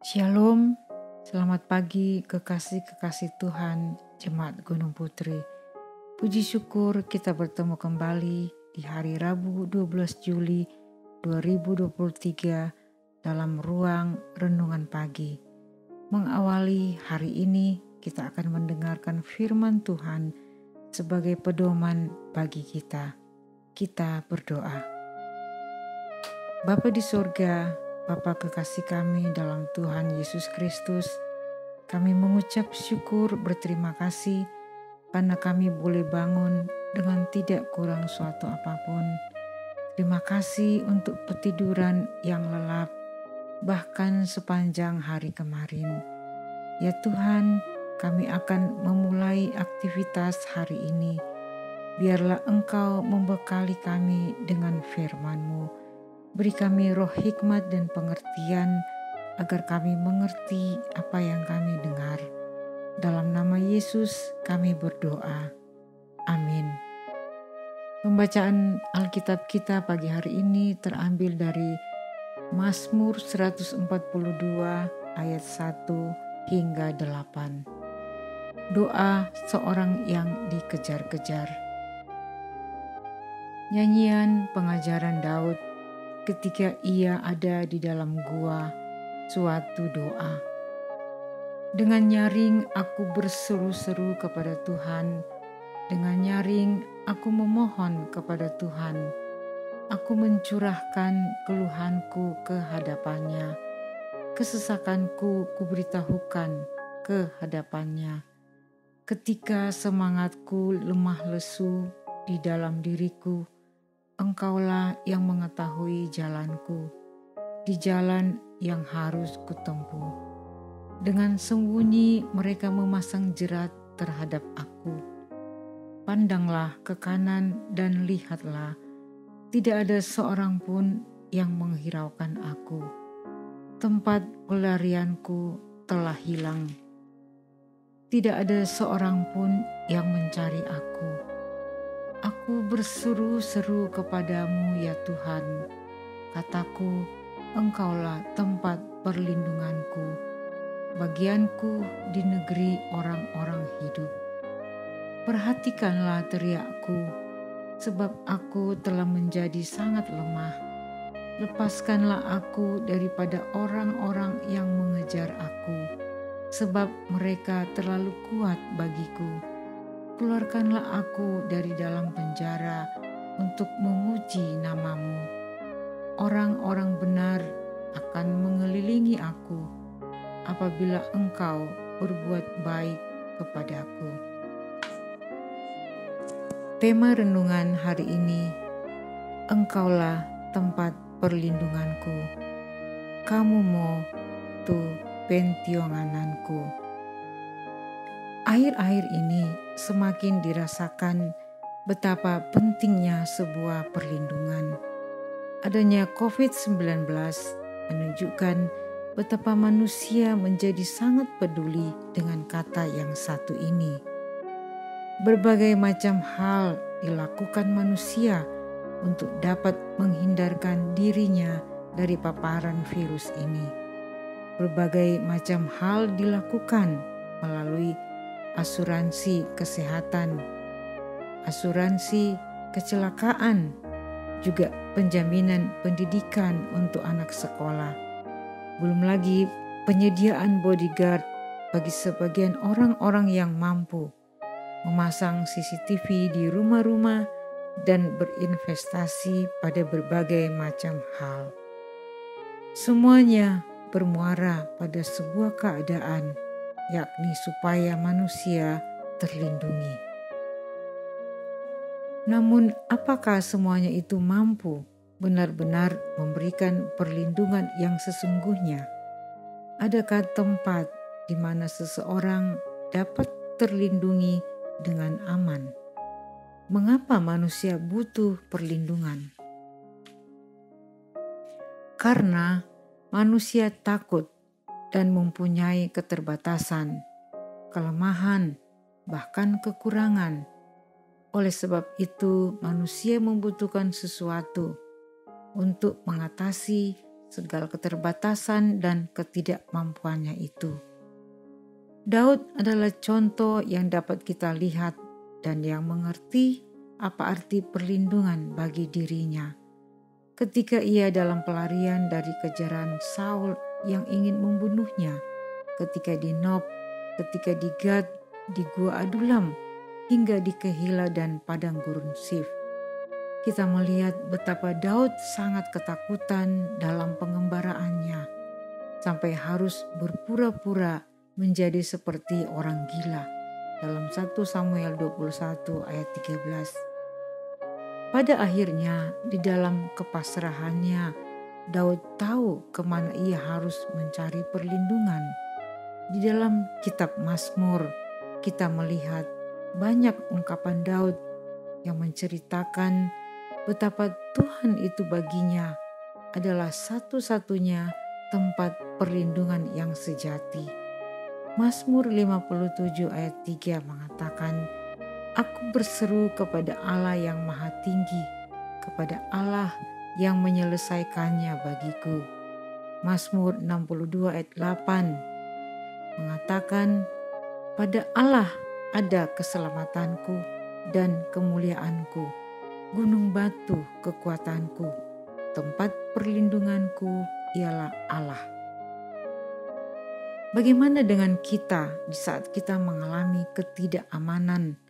Shalom, selamat pagi kekasih-kekasih Tuhan, Jemaat Gunung Putri. Puji syukur kita bertemu kembali di hari Rabu 12 Juli 2023 dalam ruang renungan pagi. Mengawali hari ini kita akan mendengarkan firman Tuhan sebagai pedoman bagi kita. Kita berdoa. Bapa di sorga, Bapa kekasih kami dalam Tuhan Yesus Kristus, kami mengucap syukur berterima kasih karena kami boleh bangun dengan tidak kurang suatu apapun. Terima kasih untuk petiduran yang lelap, bahkan sepanjang hari kemarin. Ya Tuhan, kami akan memulai aktivitas hari ini. Biarlah Engkau membekali kami dengan firman-Mu. Beri kami roh hikmat dan pengertian agar kami mengerti apa yang kami dengar. Dalam nama Yesus kami berdoa. Amin. Pembacaan Alkitab kita pagi hari ini terambil dari Mazmur 142 ayat 1 hingga 8. Doa seorang yang dikejar-kejar. Nyanyian pengajaran Daud ketika ia ada di dalam gua, suatu doa. Dengan nyaring aku berseru-seru kepada Tuhan, dengan nyaring aku memohon kepada Tuhan. Aku mencurahkan keluhanku ke hadapannya, kesesakanku kuberitahukan ke hadapannya. Ketika semangatku lemah lesu di dalam diriku, Engkaulah yang mengetahui jalanku, di jalan yang harus kutempuh. Dengan sembunyi mereka memasang jerat terhadap aku. Pandanglah ke kanan dan lihatlah, tidak ada seorang pun yang menghiraukan aku. Tempat pelarianku telah hilang. Tidak ada seorang pun yang mencari aku. Aku berseru-seru kepadamu ya Tuhan, kataku, Engkaulah tempat perlindunganku, bagianku di negeri orang-orang hidup. Perhatikanlah teriakku, sebab aku telah menjadi sangat lemah. Lepaskanlah aku daripada orang-orang yang mengejar aku, sebab mereka terlalu kuat bagiku. Keluarkanlah aku dari dalam penjara untuk memuji nama-Mu. Orang-orang benar akan mengelilingi aku apabila Engkau berbuat baik kepadaku. Tema renungan hari ini, Engkaulah tempat perlindunganku. Kamu mo tu pentiongananku. Akhir-akhir ini semakin dirasakan betapa pentingnya sebuah perlindungan. Adanya COVID-19 menunjukkan betapa manusia menjadi sangat peduli dengan kata yang satu ini. Berbagai macam hal dilakukan manusia untuk dapat menghindarkan dirinya dari paparan virus ini. Berbagai macam hal dilakukan melalui asuransi kesehatan, asuransi kecelakaan, juga penjaminan pendidikan untuk anak sekolah. Belum lagi penyediaan bodyguard bagi sebagian orang-orang yang mampu, memasang CCTV di rumah-rumah dan berinvestasi pada berbagai macam hal. Semuanya bermuara pada sebuah keadaan, yakni supaya manusia terlindungi. Namun, apakah semuanya itu mampu benar-benar memberikan perlindungan yang sesungguhnya? Adakah tempat di mana seseorang dapat terlindungi dengan aman? Mengapa manusia butuh perlindungan? Karena manusia takut dan mempunyai keterbatasan, kelemahan, bahkan kekurangan. Oleh sebab itu, manusia membutuhkan sesuatu untuk mengatasi segala keterbatasan dan ketidakmampuannya itu. Daud adalah contoh yang dapat kita lihat dan yang mengerti apa arti perlindungan bagi dirinya. Ketika ia dalam pelarian dari kejaran Saul yang ingin membunuhnya, ketika di Nob, ketika di Gad, di Gua Adulam, hingga di Kehila dan padang gurun Sif. Kita melihat betapa Daud sangat ketakutan dalam pengembaraannya, sampai harus berpura-pura menjadi seperti orang gila dalam 1 Samuel 21 ayat 13. Pada akhirnya di dalam kepasrahannya, Daud tahu kemana ia harus mencari perlindungan. Di dalam kitab Mazmur, kita melihat banyak ungkapan Daud yang menceritakan betapa Tuhan itu baginya adalah satu-satunya tempat perlindungan yang sejati. Mazmur 57 ayat 3 mengatakan, "Aku berseru kepada Allah yang maha tinggi, kepada Allah yang menyelesaikannya bagiku." Mazmur 62 ayat 8 mengatakan, "Pada Allah ada keselamatanku dan kemuliaanku, gunung batu kekuatanku, tempat perlindunganku ialah Allah." Bagaimana dengan kita di saat kita mengalami ketidakamanan,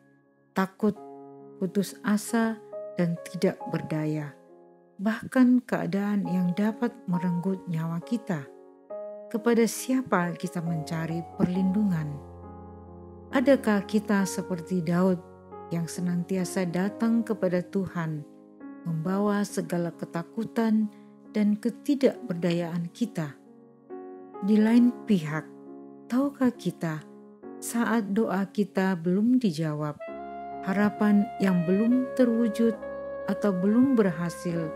takut, putus asa, dan tidak berdaya, bahkan keadaan yang dapat merenggut nyawa kita? Kepada siapa kita mencari perlindungan? Adakah kita seperti Daud yang senantiasa datang kepada Tuhan, membawa segala ketakutan dan ketidakberdayaan kita? Di lain pihak, tahukah kita saat doa kita belum dijawab, harapan yang belum terwujud atau belum berhasil,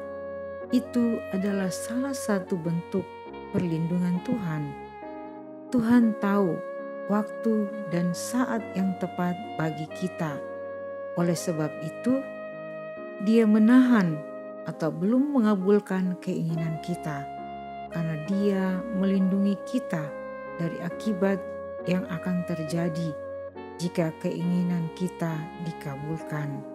itu adalah salah satu bentuk perlindungan Tuhan. Tuhan tahu waktu dan saat yang tepat bagi kita. Oleh sebab itu, Dia menahan atau belum mengabulkan keinginan kita, karena Dia melindungi kita dari akibat yang akan terjadi jika keinginan kita dikabulkan.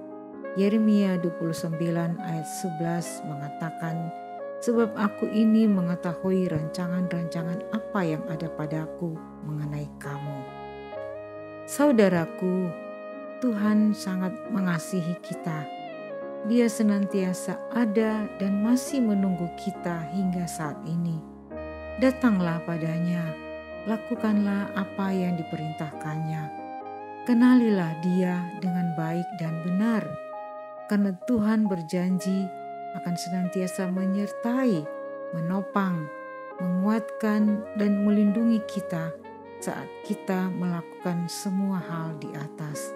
Yeremia 29 ayat 11 mengatakan, "Sebab aku ini mengetahui rancangan-rancangan apa yang ada padaku mengenai kamu." Saudaraku, Tuhan sangat mengasihi kita. Dia senantiasa ada dan masih menunggu kita hingga saat ini. Datanglah padanya, lakukanlah apa yang diperintahkannya. Kenalilah Dia dengan baik dan benar, karena Tuhan berjanji akan senantiasa menyertai, menopang, menguatkan, dan melindungi kita saat kita melakukan semua hal di atas.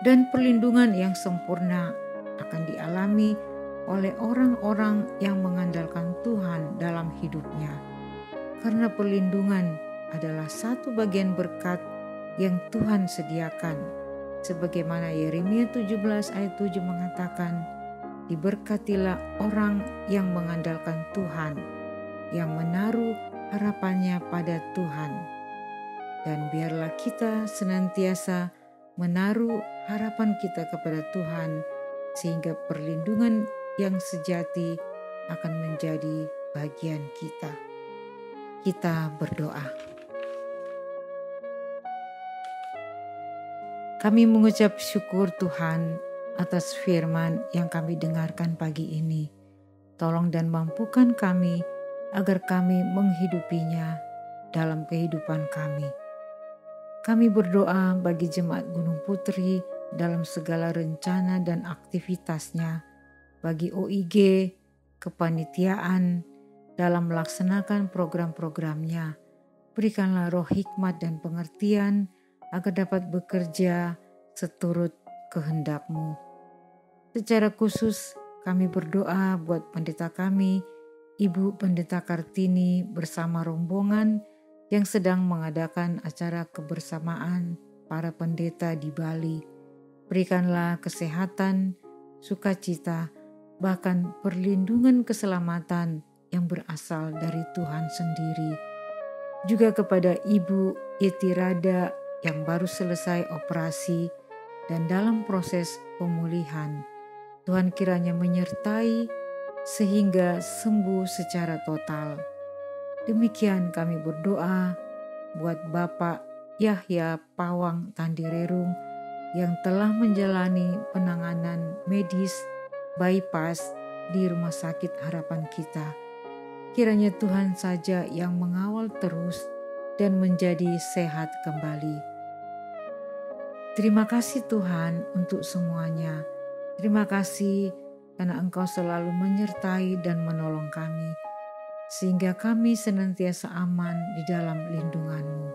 Dan perlindungan yang sempurna akan dialami oleh orang-orang yang mengandalkan Tuhan dalam hidupnya. Karena perlindungan adalah satu bagian berkat yang Tuhan sediakan. Sebagaimana Yeremia 17 ayat 7 mengatakan, "Diberkatilah orang yang mengandalkan Tuhan, yang menaruh harapannya pada Tuhan." Dan biarlah kita senantiasa menaruh harapan kita kepada Tuhan, sehingga perlindungan yang sejati akan menjadi bagian kita. Kita berdoa. Kami mengucap syukur Tuhan atas firman yang kami dengarkan pagi ini. Tolong dan mampukan kami agar kami menghidupinya dalam kehidupan kami. Kami berdoa bagi Jemaat Gunung Putri dalam segala rencana dan aktivitasnya, bagi OIG, kepanitiaan, dalam melaksanakan program-programnya. Berikanlah roh hikmat dan pengertian agar dapat bekerja seturut kehendak-Mu. Secara khusus kami berdoa buat pendeta kami, Ibu Pendeta Kartini bersama rombongan yang sedang mengadakan acara kebersamaan para pendeta di Bali. Berikanlah kesehatan, sukacita, bahkan perlindungan keselamatan yang berasal dari Tuhan sendiri. Juga kepada Ibu Yetirada yang baru selesai operasi dan dalam proses pemulihan. Tuhan kiranya menyertai sehingga sembuh secara total. Demikian kami berdoa buat Bapak Yahya Pawang Tandirerung yang telah menjalani penanganan medis bypass di Rumah Sakit Harapan Kita. Kiranya Tuhan saja yang mengawal terus dan menjadi sehat kembali. Terima kasih Tuhan untuk semuanya. Terima kasih karena Engkau selalu menyertai dan menolong kami, sehingga kami senantiasa aman di dalam lindungan-Mu.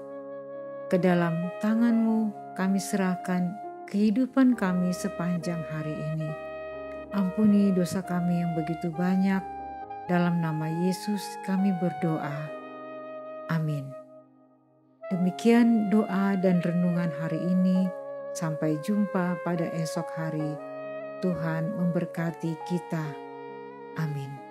Ke dalam tangan-Mu kami serahkan kehidupan kami sepanjang hari ini. Ampuni dosa kami yang begitu banyak. Dalam nama Yesus kami berdoa. Amin. Demikian doa dan renungan hari ini. Sampai jumpa pada esok hari. Tuhan memberkati kita. Amin.